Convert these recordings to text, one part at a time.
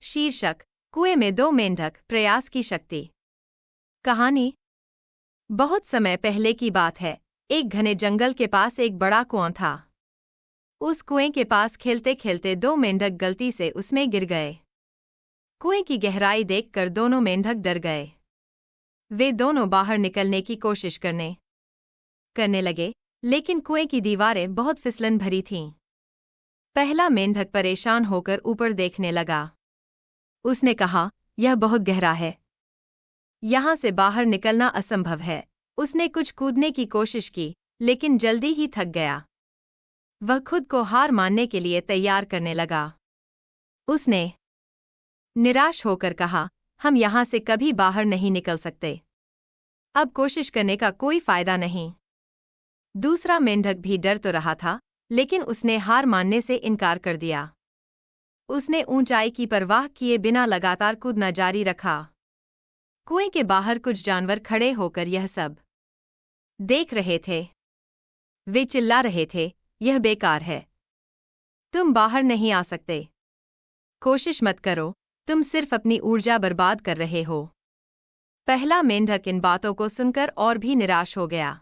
शीर्षक: कुएं में दो मेंढक, प्रयास की शक्ति। कहानी। बहुत समय पहले की बात है। एक घने जंगल के पास एक बड़ा कुआं था। उस कुएं के पास खेलते खेलते दो मेंढक गलती से उसमें गिर गए। कुएं की गहराई देखकर दोनों मेंढक डर गए। वे दोनों बाहर निकलने की कोशिश करने लगे, लेकिन कुएं की दीवारें बहुत फिसलन भरी थीं। पहला मेंढक परेशान होकर ऊपर देखने लगा। उसने कहा, यह बहुत गहरा है। यहां से बाहर निकलना असंभव है। उसने कुछ कूदने की कोशिश की, लेकिन जल्दी ही थक गया। वह खुद को हार मानने के लिए तैयार करने लगा। उसने निराश होकर कहा, हम यहां से कभी बाहर नहीं निकल सकते। अब कोशिश करने का कोई फायदा नहीं। दूसरा मेंढक भी डर तो रहा था, लेकिन उसने हार मानने से इनकार कर दिया। उसने ऊंचाई की परवाह किए बिना लगातार कूदना जारी रखा। कुएं के बाहर कुछ जानवर खड़े होकर यह सब देख रहे थे। वे चिल्ला रहे थे, यह बेकार है। तुम बाहर नहीं आ सकते। कोशिश मत करो, तुम सिर्फ अपनी ऊर्जा बर्बाद कर रहे हो। पहला मेंढक इन बातों को सुनकर और भी निराश हो गया।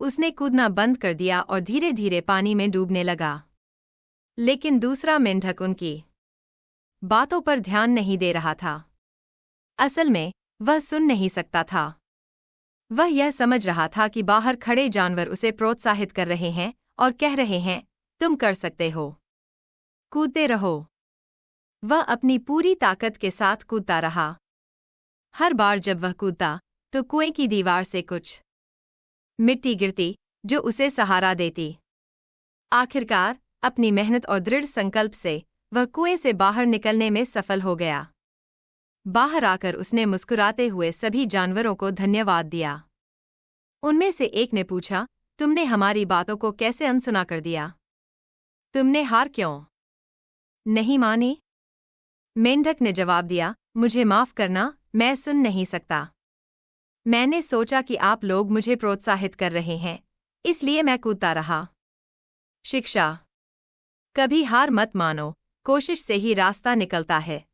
उसने कूदना बंद कर दिया और धीरे धीरे पानी में डूबने लगा। लेकिन दूसरा मेंढक उनकी बातों पर ध्यान नहीं दे रहा था। असल में वह सुन नहीं सकता था। वह यह समझ रहा था कि बाहर खड़े जानवर उसे प्रोत्साहित कर रहे हैं और कह रहे हैं, तुम कर सकते हो। कूदते रहो। वह अपनी पूरी ताकत के साथ कूदता रहा। हर बार जब वह कूदता, तो कुएं की दीवार से कुछ मिट्टी गिरती, जो उसे सहारा देती। आखिरकार अपनी मेहनत और दृढ़ संकल्प से वह कुएं से बाहर निकलने में सफल हो गया। बाहर आकर उसने मुस्कुराते हुए सभी जानवरों को धन्यवाद दिया। उनमें से एक ने पूछा, तुमने हमारी बातों को कैसे अनसुना कर दिया? तुमने हार क्यों नहीं मानी? मेंढक ने जवाब दिया, मुझे माफ करना, मैं सुन नहीं सकता। मैंने सोचा कि आप लोग मुझे प्रोत्साहित कर रहे हैं, इसलिए मैं कूदता रहा। शिक्षा: कभी हार मत मानो, कोशिश से ही रास्ता निकलता है।